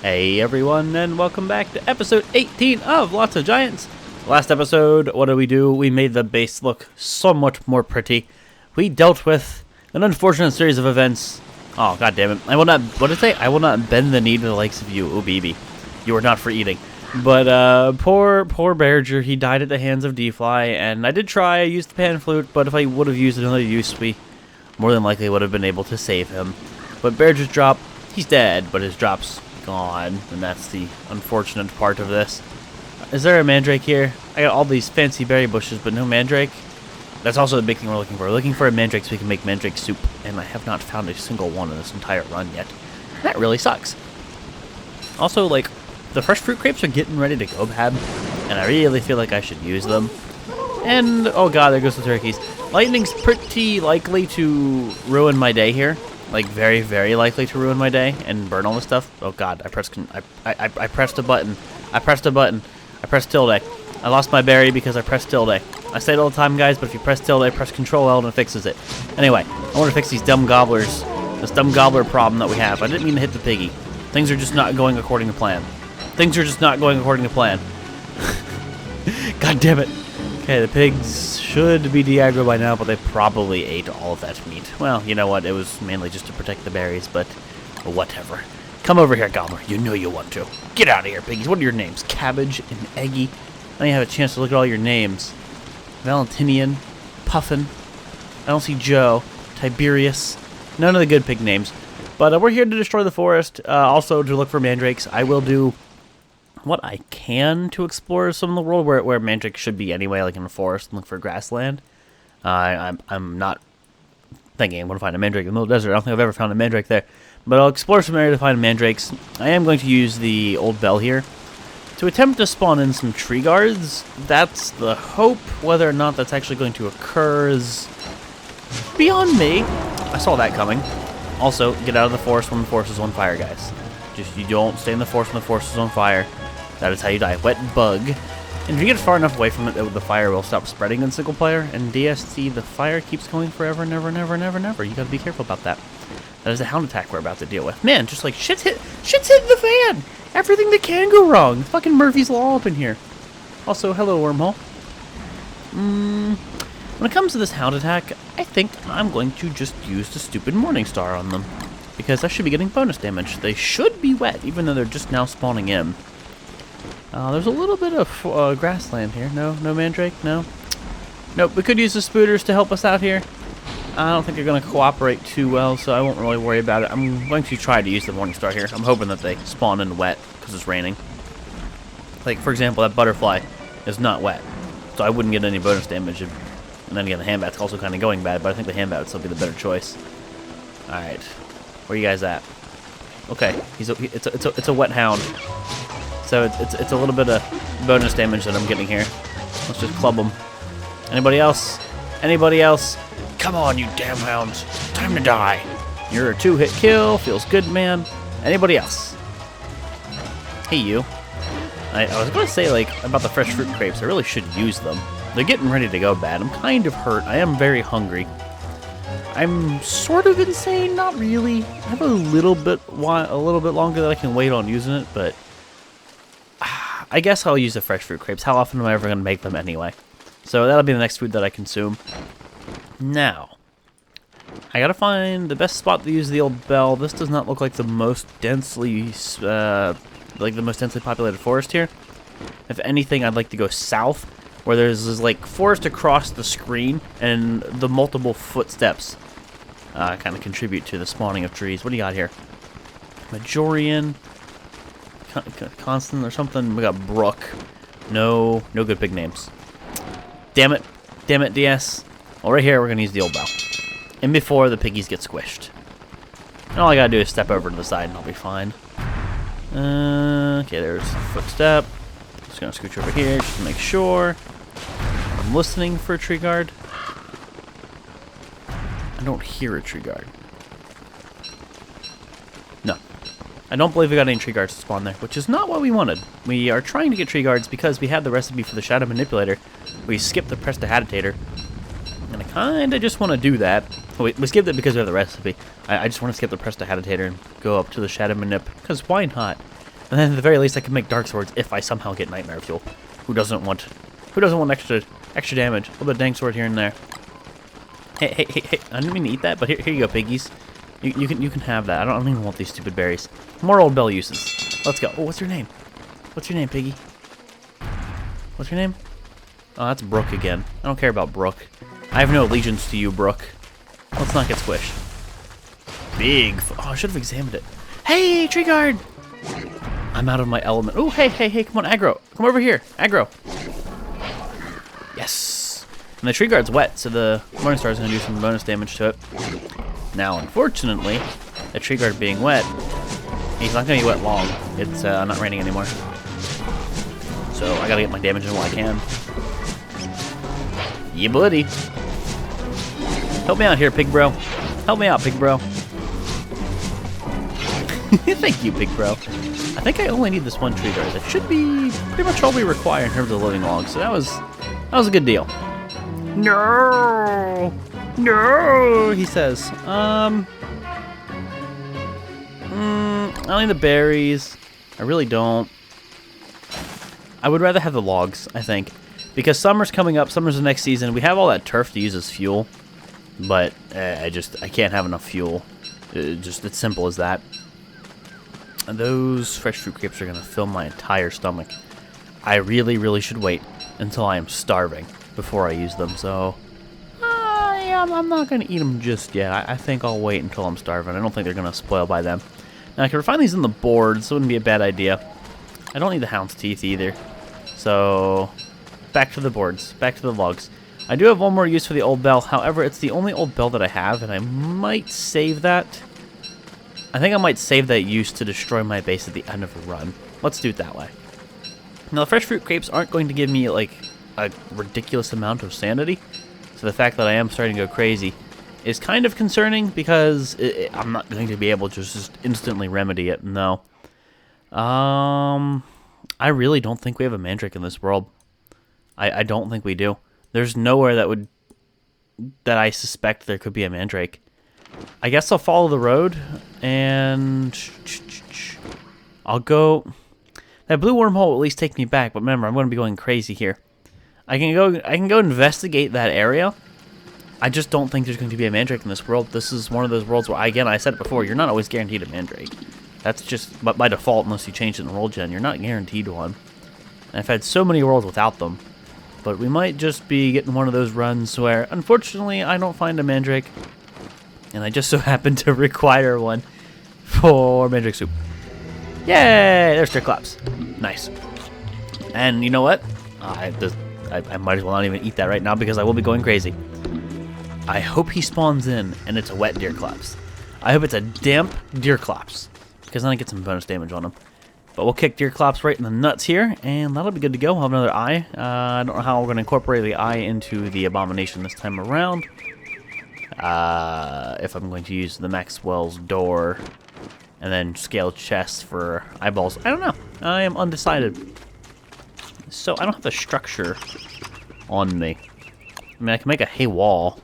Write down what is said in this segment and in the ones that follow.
Hey everyone, and welcome back to episode 18 of Lots of Giants. Last episode, what did we do? We made the base look so much more pretty. We dealt with an unfortunate series of events. Oh, god damn it. I will not, what did it say? I will not bend the knee to the likes of you, oh baby. You are not for eating. But, poor Berger, he died at the hands of D-Fly, and I did try, I used the pan flute, but if I would have used another use, we more than likely would have been able to save him. But Berger's drop, he's dead, but his drop's gone, and that's the unfortunate part of this. Is there a mandrake here? I got all these fancy berry bushes, but no mandrake. That's also the big thing we're looking for. We're looking for a mandrake so we can make mandrake soup, and I have not found a single one in this entire run yet. That really sucks. Also, like, the fresh fruit grapes are getting ready to go bad, and I really feel like I should use them. And, oh god, there goes the turkeys. Lightning's pretty likely to ruin my day here. Like, very, very likely to ruin my day and burn all this stuff. Oh god, I pressed a button. I pressed a button. I pressed tilde. I lost my berry because I pressed tilde. I say it all the time, guys, but if you press tilde, press Control L and it fixes it. Anyway, I want to fix these dumb gobblers. This dumb gobbler problem that we have. I didn't mean to hit the piggy. Things are just not going according to plan. Things are just not going according to plan. God damn it. Okay, the pigs should be de-aggro by now, but they probably ate all of that meat. Well, you know what? It was mainly just to protect the berries, but whatever. Come over here, Gobbler. You know you want to. Get out of here, piggies. What are your names? Cabbage and Eggy. I don't even have a chance to look at all your names. Valentinian, Puffin. I don't see Joe. Tiberius. None of the good pig names. But we're here to destroy the forest. Also to look for mandrakes. I will do what I can to explore some of the world where mandrake should be anyway, like in the forest, and look for grassland. I'm not thinking I'm going to find a mandrake in the middle of the desert. I don't think I've ever found a mandrake there. But I'll explore some area to find mandrakes. I am going to use the old bell here to attempt to spawn in some tree guards. That's the hope. Whether or not that's actually going to occur is beyond me. I saw that coming. Also, get out of the forest when the forest is on fire, guys. Just, you don't stay in the forest when the forest is on fire. That is how you die. Wet bug. And if you get far enough away from it, the fire will stop spreading in single player. And DST, the fire keeps going forever, never, never, never, never. You gotta be careful about that. That is a hound attack we're about to deal with. Man, just like shit's hitting the fan. Everything that can go wrong. Fucking Murphy's Law up in here. Also, hello, wormhole. When it comes to this hound attack, I think I'm going to just use the stupid Morning Star on them. Because I should be getting bonus damage. They should be wet, even though they're just now spawning in. There's a little bit of grassland here. No mandrake? No? Nope, we could use the spooters to help us out here. I don't think they're going to cooperate too well, so I won't really worry about it. I'm going to try to use the Morning Star here. I'm hoping that they spawn in wet, because it's raining. Like, for example, that butterfly is not wet, so I wouldn't get any bonus damage. And then again, the handbat's also kind of going bad, but I think the handbat would still be the better choice. Alright. Where you guys at? Okay, it's a wet hound. So it's a little bit of bonus damage that I'm getting here. Let's just club them. Anybody else? Anybody else? Come on, you damn hounds. Time to die. You're a 2-hit kill. Feels good, man. Anybody else? Hey, you. I was going to say, like, about the fresh fruit grapes. I really should use them. They're getting ready to go bad. I'm kind of hurt. I am very hungry. I'm sort of insane, not really. I have a little bit longer that I can wait on using it, but I guess I'll use the fresh fruit grapes. How often am I ever going to make them anyway? So that'll be the next food that I consume. Now, I gotta find the best spot to use the old bell. This does not look like the most densely, populated forest here. If anything, I'd like to go south, where there's this, like, forest across the screen, and the multiple footsteps kind of contribute to the spawning of trees. What do you got here? Majorian, Constant or something. We got Brook. No good big names. Damn it, DS. Well, right here, we're gonna use the old bell. And before the piggies get squished. And all I gotta do is step over to the side and I'll be fine. Okay, there's a footstep. Just gonna scooch over here just to make sure. I'm listening for a tree guard. I don't hear a tree guard. No. I don't believe we got any tree guards to spawn there, which is not what we wanted. We are trying to get tree guards because we had the recipe for the shadow manipulator. We skipped the prestidigitator. And I kind of just want to do that. We skipped it because we have the recipe. I just want to skip the prestidigitator and go up to the shadow manip, because why not? And then at the very least I can make dark swords if I somehow get nightmare fuel. Who doesn't want extra damage? A little bit of dank sword here and there. Hey, I didn't mean to eat that, but here you go, piggies. You can have that. I don't even want these stupid berries. More old bell uses. Let's go. Oh, what's your name? What's your name, piggy? What's your name? Oh, that's Brooke again. I don't care about Brooke. I have no allegiance to you, Brooke. Let's not get squished. Oh, I should have examined it. Hey, tree guard! I'm out of my element. Oh, hey, come on, aggro. Come over here, aggro. Yes. And the tree guard's wet, so the morning star is going to do some bonus damage to it. Now, unfortunately, the tree guard being wet, he's not going to be wet long. It's not raining anymore. So I got to get my damage in while I can. Yeah, buddy. Help me out here, pig bro. Help me out, pig bro. Thank you, pig bro. I think I only need this one tree guard. That should be pretty much all we require in terms of living logs. So that was a good deal. No, he says. I don't need the berries. I really don't. I would rather have the logs, I think, because summer's coming up. Summer's the next season. We have all that turf to use as fuel, but I can't have enough fuel. It's simple as that. And those fresh fruit grapes are going to fill my entire stomach. I really should wait until I am starving before I use them. So, yeah, I'm not going to eat them just yet. I think I'll wait until I'm starving. I don't think they're going to spoil by then. Now, I can refine these in the boards, so it wouldn't be a bad idea. I don't need the hound's teeth either. So, back to the boards, back to the logs. I do have one more use for the old bell. However, it's the only old bell that I have, and I might save that. I think I might save that use to destroy my base at the end of the run. Let's do it that way. Now, the fresh fruit grapes aren't going to give me, like, a ridiculous amount of sanity. So the fact that I am starting to go crazy is kind of concerning because I'm not going to be able to just instantly remedy it. No. I really don't think we have a mandrake in this world. I don't think we do. There's nowhere that I suspect there could be a mandrake. I guess I'll follow the road, and I'll go. That blue wormhole will at least take me back, but remember, I'm going to be going crazy here. I can go investigate that area. I just don't think there's going to be a mandrake in this world. This is one of those worlds where, again, I said it before, you're not always guaranteed a mandrake. That's just by default, unless you change it in roll gen, you're not guaranteed one. And I've had so many worlds without them. But we might just be getting one of those runs where, unfortunately, I don't find a mandrake. And I just so happen to require one for mandrake soup. Yay! There's Triclops. Nice. And you know what? I might as well not even eat that right now because I will be going crazy. I hope he spawns in and it's a wet Deerclops. I hope it's a damp Deerclops because then I get some bonus damage on him. But we'll kick Deerclops right in the nuts here, and that'll be good to go. We'll have another eye. I don't know how we're going to incorporate the eye into the abomination this time around. If I'm going to use the Maxwell's door and then scale chests for eyeballs. I don't know. I am undecided. So I don't have the structure on me. I mean, I can make a hay wall.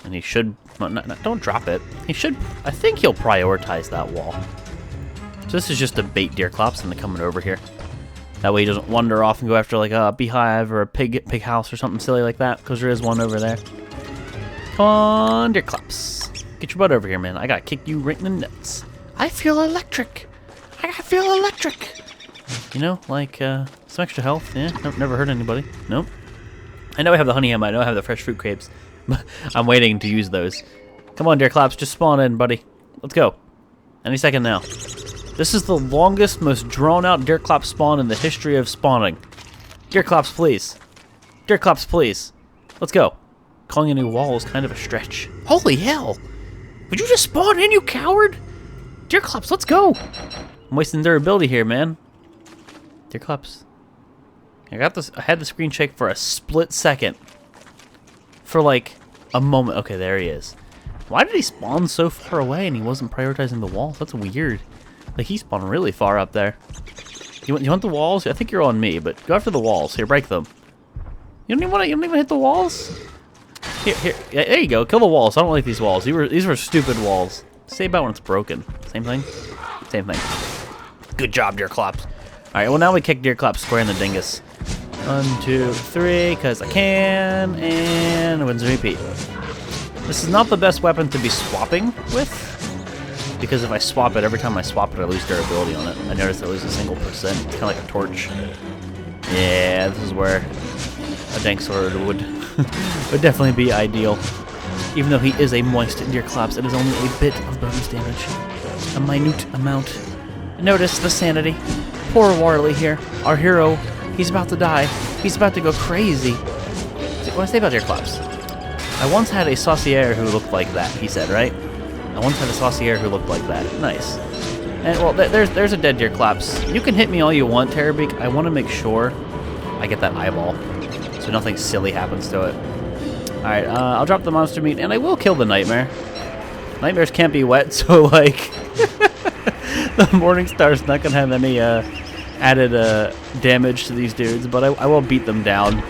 And he should... don't drop it. He should... I think he'll prioritize that wall. So this is just a bait Deerclops and they're coming over here. That way he doesn't wander off and go after like a beehive or a pig house or something silly like that. Because there is one over there. Come on, Deerclops. Get your butt over here, man. I gotta kick you right in the nuts. I feel electric. I feel electric. You know, like some extra health. Yeah, never hurt anybody. Nope. I know I have the honey ham. I know I have the fresh fruit grapes. But I'm waiting to use those. Come on, Deerclops. Just spawn in, buddy. Let's go. Any second now. This is the longest, most drawn-out Deerclops spawn in the history of spawning. Deerclops, please. Deerclops, please. Let's go. Calling a new wall is kind of a stretch. Holy hell! Would you just spawn in, you coward? Deerclops, let's go! I'm wasting durability here, man. Deerclops. I had the screen shake for a split second. For like a moment. Okay, there he is. Why did he spawn so far away and he wasn't prioritizing the walls? That's weird. Like, he spawned really far up there. You want the walls? I think you're on me, but go after the walls. Here, break them. You don't even hit the walls? Here. Yeah, there you go. Kill the walls. I don't like these walls. These were stupid walls. Say about when it's broken. Same thing? Same thing. Good job, Deerclops. Alright, well now we kick Deerclops square in the dingus. 1, 2, 3, because I can, and rinse and repeat. This is not the best weapon to be swapping with, because if I swap it, every time I swap it, I lose durability on it. I noticed I lose a single %. It's kind of like a torch. Yeah, this is where a dank sword would definitely be ideal. Even though he is a moist Deerclops, it is only a bit of bonus damage. A minute amount. Notice the sanity. Poor Warley here. Our hero, he's about to die. He's about to go crazy. What do I say about Deerclops? I once had a saucier who looked like that, he said, right? I once had a saucier who looked like that. Nice. And, well, there's a dead Deerclops. You can hit me all you want, Terrorbeak. I want to make sure I get that eyeball, so nothing silly happens to it. Alright, I'll drop the monster meat, and I will kill the Nightmare. Nightmares can't be wet, so, like, the Morningstar's not going to have any added damage to these dudes, but I will beat them down.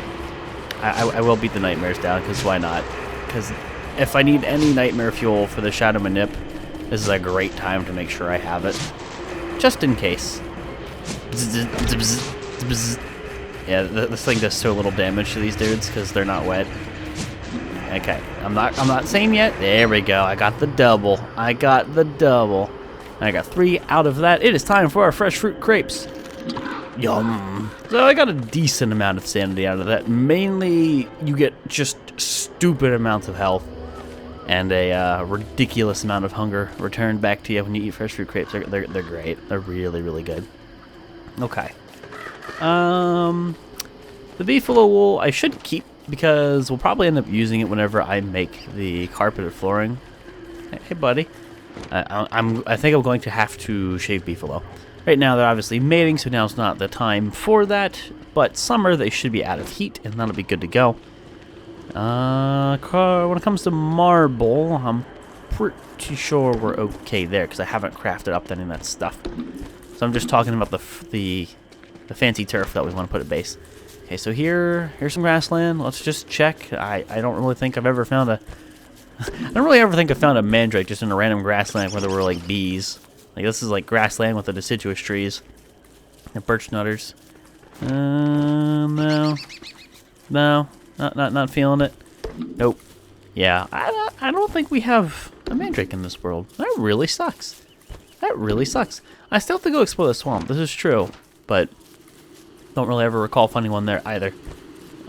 I will beat the Nightmares down, because why not? Because if I need any Nightmare fuel for the Shadow Manip, this is a great time to make sure I have it. Just in case. Yeah, this thing does so little damage to these dudes, because they're not wet. Okay, I'm not saying yet. There we go. I got the double. I got the double. I got 3 out of that. It is time for our fresh fruit crepes. Yum. So I got a decent amount of sanity out of that. Mainly, you get just stupid amounts of health and a ridiculous amount of hunger returned back to you when you eat fresh fruit crepes. They're great. They're really, really good. Okay. The beefalo wool I should keep, because we'll probably end up using it whenever I make the carpeted flooring. Hey, buddy. I think I'm going to have to shave beefalo. Right now they're obviously mating, so now's not the time for that. But summer they should be out of heat, and that'll be good to go. When it comes to marble, I'm pretty sure we're okay there, because I haven't crafted up any of that stuff. So I'm just talking about the fancy turf that we want to put at base. Okay, so here's some grassland. Let's just check. I don't really think I've ever found a... I don't really ever think I've found a mandrake just in a random grassland where there were, like, bees. Like, this is, like, grassland with the deciduous trees. And birch nutters. No. No. Not feeling it. Nope. Yeah, I don't think we have a mandrake in this world. That really sucks. That really sucks. I still have to go explore the swamp. This is true. But don't really ever recall finding one there either.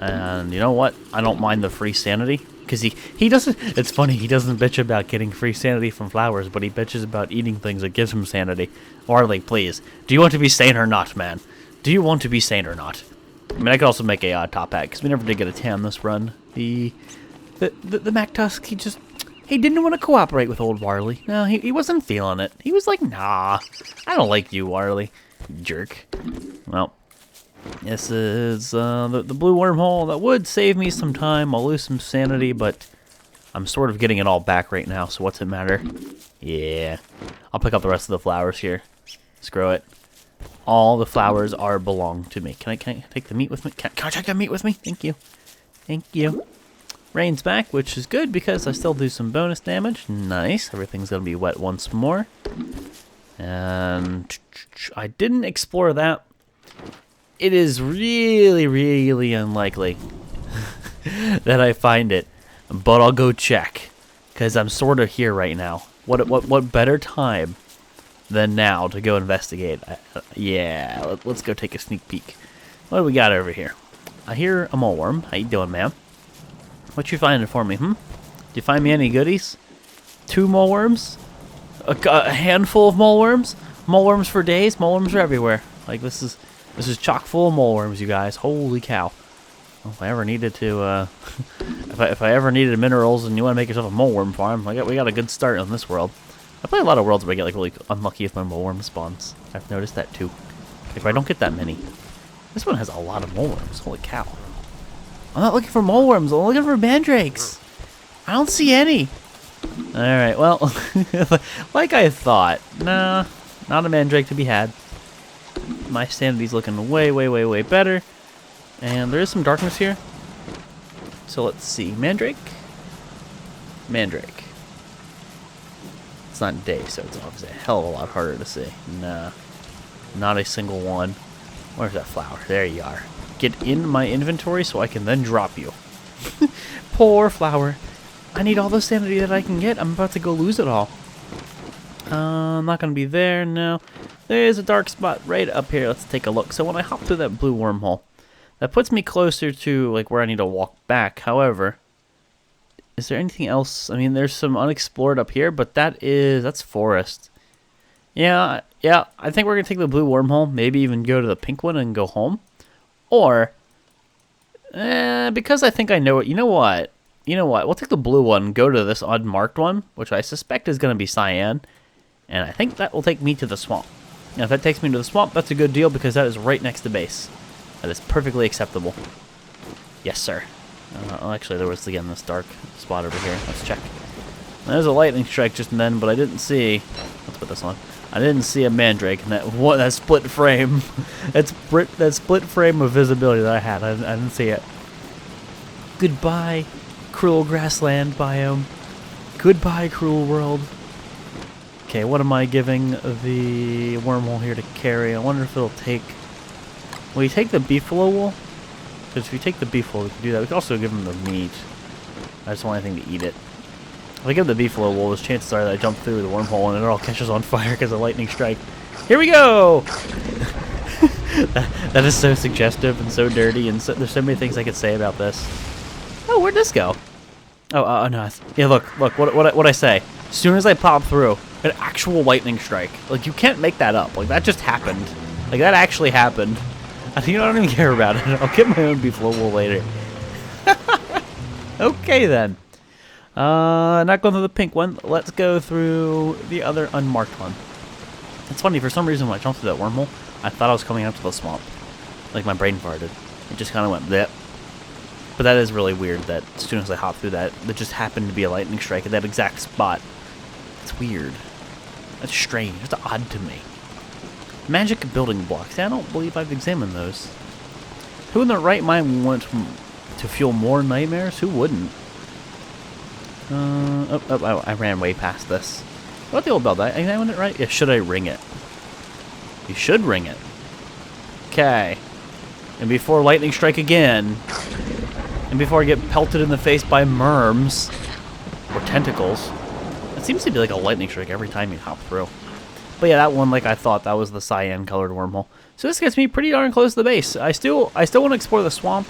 And you know what? I don't mind the free sanity. Because he doesn't... It's funny, he doesn't bitch about getting free sanity from flowers, but he bitches about eating things that gives him sanity. Warley, please. Do you want to be sane or not, man? Do you want to be sane or not? I mean, I could also make a top hat, because we never did get a tan this run. The MacTusk, he didn't want to cooperate with old Warley. No, he wasn't feeling it. He was like, nah, I don't like you, Warley. Jerk. Well, this is the blue wormhole. That would save me some time. I'll lose some sanity, but I'm sort of getting it all back right now, so what's it matter? Yeah. I'll pick up the rest of the flowers here. Screw it. All the flowers belong to me. Can I take the meat with me? Can I take the meat with me? Thank you. Thank you. Rain's back, which is good because I still do some bonus damage. Nice. Everything's going to be wet once more. And I didn't explore that. It is really, really unlikely that I find it. But I'll go check. Because I'm sort of here right now. What better time than now to go investigate? Yeah, let's go take a sneak peek. What do we got over here? I hear a moleworm. How you doing, ma'am? What you finding for me, Did you find me any goodies? 2 moleworms? A handful of moleworms? Moleworms for days? Moleworms are everywhere. Like, this is chock full of moleworms, you guys. Holy cow. Well, if I ever needed to, if I ever needed minerals and you want to make yourself a moleworm farm, we got a good start on this world. I play a lot of worlds where I get, like, really unlucky with my moleworm spawns. I've noticed that, too. If I don't get that many. This one has a lot of moleworms. Holy cow. I'm not looking for moleworms. I'm looking for mandrakes. I don't see any. Alright, well, like I thought. Nah, not a mandrake to be had. My sanity's looking way, way, way, way better. And there is some darkness here. So let's see. Mandrake? Mandrake. It's not day, so it's obviously a hell of a lot harder to see. Nah. Not a single one. Where's that flower? There you are. Get in my inventory so I can then drop you. Poor flower. I need all the sanity that I can get. I'm about to go lose it all. I'm not going to be there, no. There's a dark spot right up here. Let's take a look. So when I hop through that blue wormhole, that puts me closer to like where I need to walk back. However, is there anything else? I mean, there's some unexplored up here, but that's forest. Yeah, I think we're going to take the blue wormhole, maybe even go to the pink one and go home. Or, because I think I know it, you know what? We'll take the blue one, go to this unmarked one, which I suspect is going to be cyan. And I think that will take me to the swamp. Now, if that takes me to the swamp, that's a good deal because that is right next to base. That is perfectly acceptable. Yes, sir. Actually, there was, again, this dark spot over here. Let's check. There's a lightning strike just then, but I didn't see... Let's put this on. I didn't see a mandrake in that split frame. that split frame of visibility that I had. I didn't see it. Goodbye, cruel grassland biome. Goodbye, cruel world. Okay, what am I giving the wormhole here to carry? I wonder if it'll take... Will you take the beefalo wool? Because if you take the beefalo, we can do that. We can also give him the meat. I just don't want anything to eat it. If I give the beefalo wool, there's chances are that I jump through the wormhole and it all catches on fire because of lightning strike. Here we go! that is so suggestive and so dirty, and there's so many things I could say about this. Oh, where'd this go? Oh, no. Yeah, look, what I say. As soon as I pop through, an actual lightning strike. Like, you can't make that up. Like, that just happened. Like, that actually happened. You know, I don't even care about it. I'll get my own beefalo wool later. Okay, then. Not going through the pink one. Let's go through the other unmarked one. It's funny, for some reason when I jumped through that wormhole, I thought I was coming out to the swamp. Like, my brain farted. It just kind of went bleh. But that is really weird that as soon as I hop through that, there just happened to be a lightning strike at that exact spot. It's weird. That's strange. It's odd to me. Magic building blocks. I don't believe I've examined those. Who in their right mind would want to fuel more nightmares? Who wouldn't? I ran way past this. What about the old bell? Did I examine it right? Yeah, should I ring it? You should ring it. Okay. And before lightning strike again, and before I get pelted in the face by merms, or tentacles, it seems to be like a lightning strike every time you hop through. But yeah, that one, like I thought, that was the cyan-colored wormhole. So this gets me pretty darn close to the base. I still want to explore the swamp.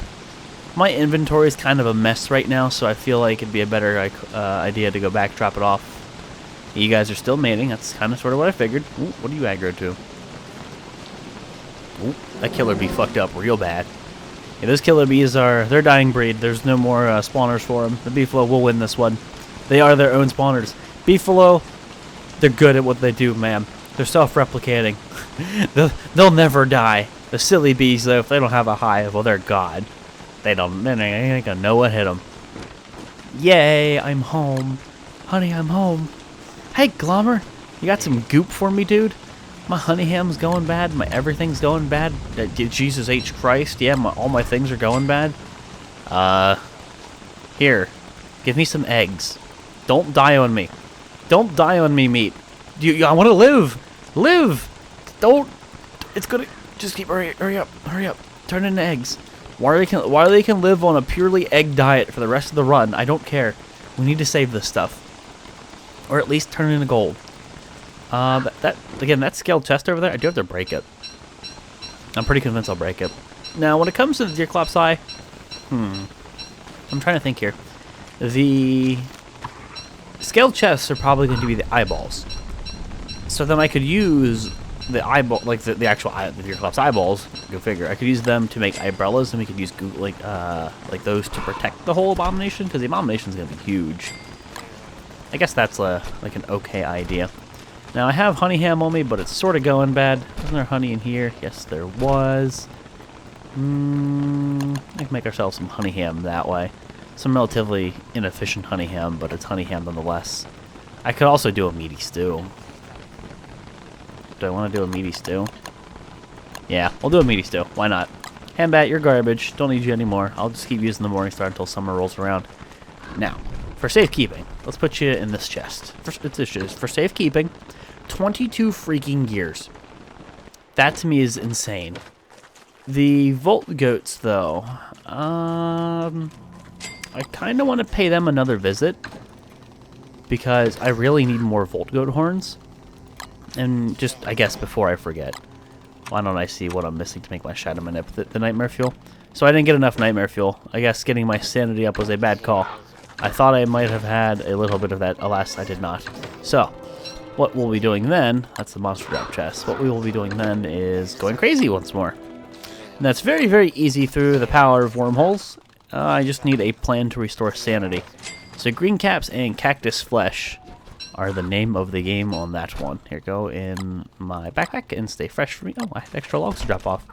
My inventory is kind of a mess right now, so I feel like it'd be a better idea to go back, drop it off. You guys are still mating. That's kind of sort of what I figured. Ooh, what are you aggro to? Ooh, that killer bee fucked up real bad. Yeah, those killer bees they're dying breed. There's no more spawners for them. The beefalo will win this one. They are their own spawners. Beefalo, they're good at what they do, man. They're self-replicating. They'll never die. The silly bees, though, if they don't have a hive, well, they're god. They ain't gonna know what hit them. Yay, I'm home. Honey, I'm home. Hey, Glommer, you got some goop for me, dude? My honey ham's going bad. My everything's going bad. Jesus H. Christ, yeah, all my things are going bad. Here, give me some eggs. Don't die on me. Don't die on me, meat. I want to live. Live. Don't. It's gonna. Just keep. Hurry up. Hurry up. Turn into eggs. While they can live on a purely egg diet for the rest of the run, I don't care. We need to save this stuff, or at least turn it into gold. That scaled chest over there, I do have to break it. I'm pretty convinced I'll break it. Now, when it comes to the Deerclops eye, I'm trying to think here. The scaled chests are probably going to be the eyeballs. So then I could use the eyeball, like the actual the Deerclops eyeballs. Go figure. I could use them to make umbrellas, and we could use like those to protect the whole abomination, because the abomination is going to be huge. I guess that's like an okay idea. Now I have honey ham on me, but it's sort of going bad. Wasn't there honey in here? Yes, there was. I can make ourselves some honey ham that way. Some relatively inefficient honey ham, but it's honey ham nonetheless. I could also do a meaty stew. Do I want to do a meaty stew? Yeah, we'll do a meaty stew. Why not? Hambat, you're garbage. Don't need you anymore. I'll just keep using the Morningstar until summer rolls around. Now, for safekeeping, let's put you in this chest. For safekeeping, 22 freaking gears. That to me is insane. The Volt goats, though, I kind of want to pay them another visit because I really need more Volt goat horns. And just, I guess, before I forget, why don't I see what I'm missing to make my Shadow Manip? The Nightmare Fuel. So I didn't get enough Nightmare Fuel. I guess getting my sanity up was a bad call. I thought I might have had a little bit of that. Alas, I did not. So, what we'll be doing then, that's the monster drop chest. What we will be doing then is going crazy once more. And that's very, very easy through the power of wormholes. I just need a plan to restore sanity. So green caps and cactus flesh are the name of the game on that one. Here, go in my backpack and stay fresh for me. Oh, I had extra logs to drop off.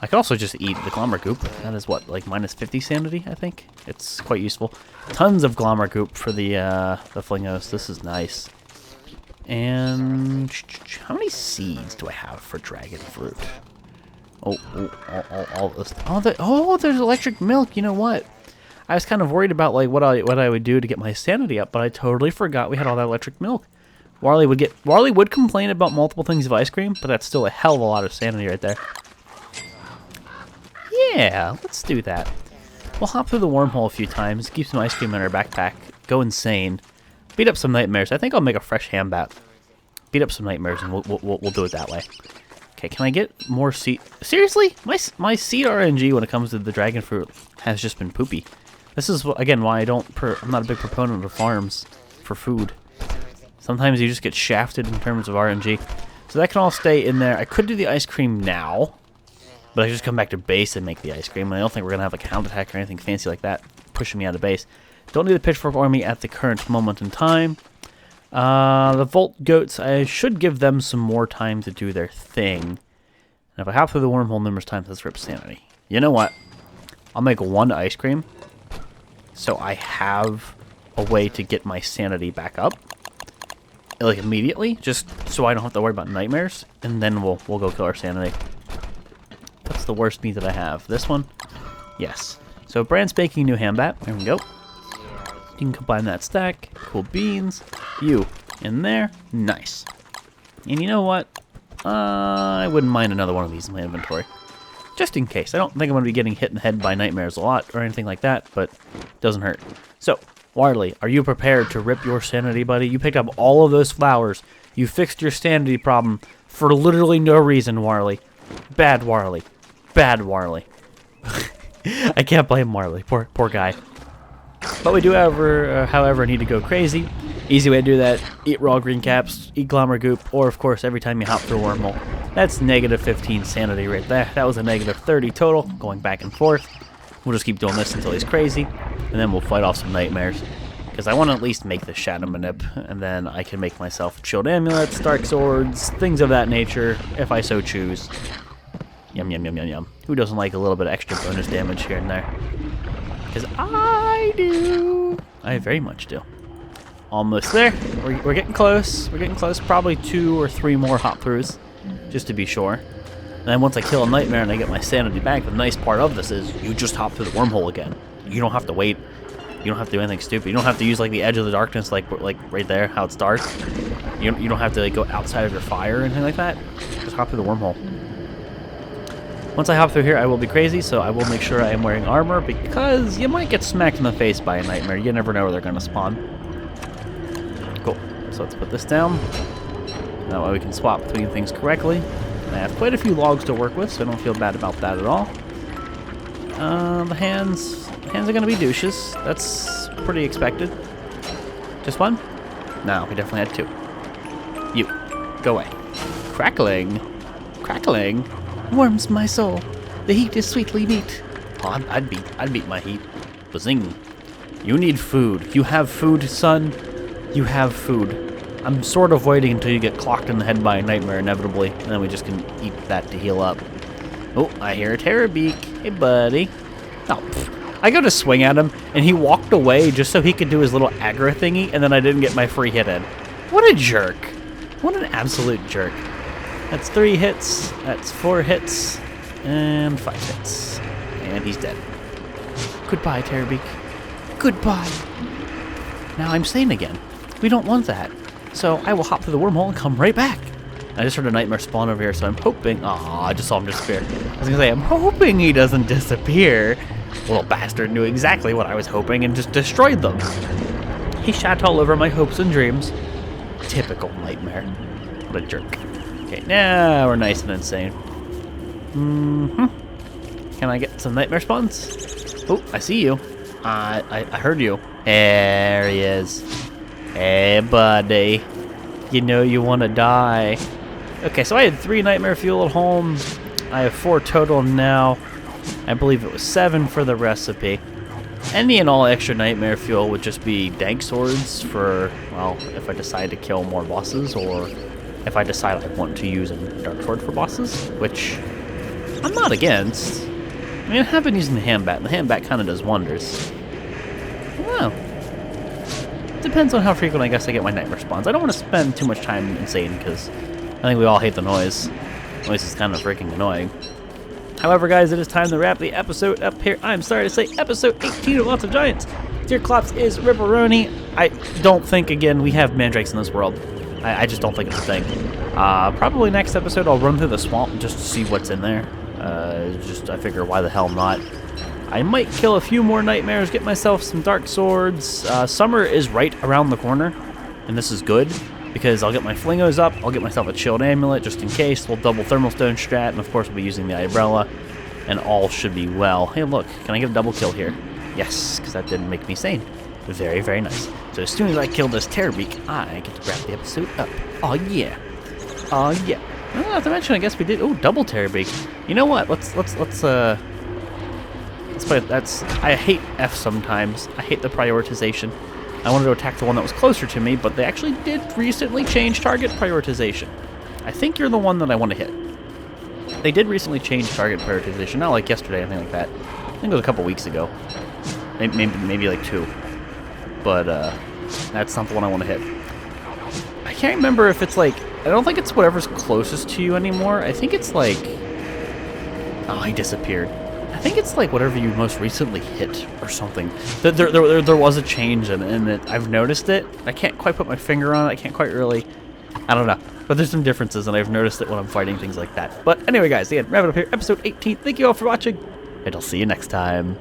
I can also just eat the Glommer Goop. That is what, like minus 50 sanity, I think? It's quite useful. Tons of Glommer Goop for the Flingos. This is nice. And how many seeds do I have for dragon fruit? All this. Oh, there's electric milk. You know what? I was kind of worried about like what I would do to get my sanity up, but I totally forgot we had all that electric milk. Warley would complain about multiple things of ice cream, but that's still a hell of a lot of sanity right there. Yeah, let's do that. We'll hop through the wormhole a few times, keep some ice cream in our backpack, go insane, beat up some nightmares. I think I'll make a fresh ham bat. Beat up some nightmares, and we'll do it that way. Okay, can I get more seed? Seriously? My seed RNG when it comes to the dragon fruit has just been poopy. This is, again, why I'm not a big proponent of farms for food. Sometimes you just get shafted in terms of RNG. So that can all stay in there. I could do the ice cream now, but I just come back to base and make the ice cream. And I don't think we're going to have like a hound attack or anything fancy like that pushing me out of base. Don't need the pitchfork army at the current moment in time. The Volt goats, I should give them some more time to do their thing. And if I hop through the wormhole numerous times, let's rip sanity. You know what? I'll make one ice cream, so I have a way to get my sanity back up, like immediately, just so I don't have to worry about nightmares. And then we'll go kill our sanity. What's the worst meat that I have? This one? Yes. So brand spanking new ham bat. There we go. You can combine that stack. Cool beans. You in there. Nice. And you know what? I wouldn't mind another one of these in my inventory. Just in case. I don't think I'm going to be getting hit in the head by nightmares a lot or anything like that, but it doesn't hurt. So, Warley, are you prepared to rip your sanity, buddy? You picked up all of those flowers. You fixed your sanity problem for literally no reason, Warley. Bad Warley. Bad Warley. I can't blame Warley. Poor guy. But we do, however, need to go crazy. Easy way to do that, eat raw green caps, eat Glommer Goop, or of course every time you hop through a wormhole. That's negative 15 sanity right there. That was a negative 30 total, going back and forth. We'll just keep doing this until he's crazy, and then we'll fight off some nightmares. Because I want to at least make the Shadow Manip, and then I can make myself shield amulets, dark swords, things of that nature, if I so choose. Yum, yum, yum, yum, yum. Who doesn't like a little bit of extra bonus damage here and there? Because I do. I very much do. Almost there. We're getting close. We're getting close. Probably 2 or 3 more hop throughs, just to be sure. And then once I kill a nightmare and I get my sanity back, the nice part of this is you just hop through the wormhole again. You don't have to wait. You don't have to do anything stupid. You don't have to use like the edge of the darkness, like right there, how it's dark. You don't have to like go outside of your fire or anything like that. Just hop through the wormhole. Once I hop through here, I will be crazy, so I will make sure I am wearing armor because you might get smacked in the face by a nightmare. You never know where they're going to spawn. Cool. So let's put this down. That way we can swap between things correctly. I have quite a few logs to work with, so I don't feel bad about that at all. The hands are going to be douches. That's pretty expected. Just one? No, we definitely had 2. You. Go away. Crackling. Crackling. Warms my soul. The heat is sweetly meat. Oh, I'd beat my heat. Bazing. You need food. You have food, son. You have food. I'm sort of waiting until you get clocked in the head by a nightmare inevitably, and then we just can eat that to heal up. Oh, I hear a Terrorbeak. Hey, buddy. Oh, I go to swing at him, and he walked away just so he could do his little aggro thingy, and then I didn't get my free hit in. What a jerk. What an absolute jerk. That's 3 hits, that's 4 hits, and 5 hits. And he's dead. Goodbye, Terrorbeak. Goodbye. Now I'm sane again. We don't want that. So I will hop through the wormhole and come right back. I just heard a nightmare spawn over here, so I'm hoping... Aw, I just saw him disappear. I was gonna say, I'm hoping he doesn't disappear. Little bastard knew exactly what I was hoping and just destroyed them. He shat all over my hopes and dreams. Typical nightmare. What a jerk. Okay, now we're nice and insane. Can I get some nightmare spawns? Oh, I see you. I heard you. There he is. Hey, buddy. You know you want to die. Okay, so I had 3 nightmare fuel at home. I have 4 total now. I believe it was 7 for the recipe. Any and all extra nightmare fuel would just be dank swords for, well, if I decide to kill more bosses, or if I decide I want to use a dark sword for bosses, which I'm not against. I mean, I have been using the handbat, and the handbat kind of does wonders. Well, depends on how frequent I guess I get my nightmare spawns. I don't want to spend too much time insane, because I think we all hate the noise. Noise is kind of freaking annoying. However, guys, it is time to wrap the episode up here. I'm sorry to say, episode 18 of Lots of Giants. Dear Clops is Ripperoni. I don't think, again, we have mandrakes in this world. I just don't think it's a thing. Probably next episode I'll run through the swamp just to see what's in there. I figure, why the hell not? I might kill a few more nightmares, get myself some dark swords. Summer is right around the corner, and this is good, because I'll get my flingos up, I'll get myself a chilled amulet just in case, we'll double thermal stone strat, and of course we'll be using the umbrella, and all should be well. Hey look, can I get a double kill here? Yes, because that didn't make me sane. Very, very nice. So as soon as I kill this terrorbeak, I get to wrap the episode up. Oh yeah. Oh yeah. Well, not to mention, I guess we did, oh, double terrorbeak. You know what, let's play, I hate F sometimes. I hate the prioritization. I wanted to attack the one that was closer to me, but they actually did recently change target prioritization. I think you're the one that I want to hit. They did recently change target prioritization, not like yesterday or anything like that. I think it was a couple weeks ago. Maybe like 2. But that's not the one I want to hit. I can't remember if it's like, I don't think it's whatever's closest to you anymore. I think it's like, oh, he disappeared. I think it's like whatever you most recently hit or something. There was a change in it. I've noticed it. I can't quite put my finger on it. I can't quite really, I don't know. But there's some differences, and I've noticed it when I'm fighting things like that. But anyway, guys, again, wrap it up here. Episode 18. Thank you all for watching, and I'll see you next time.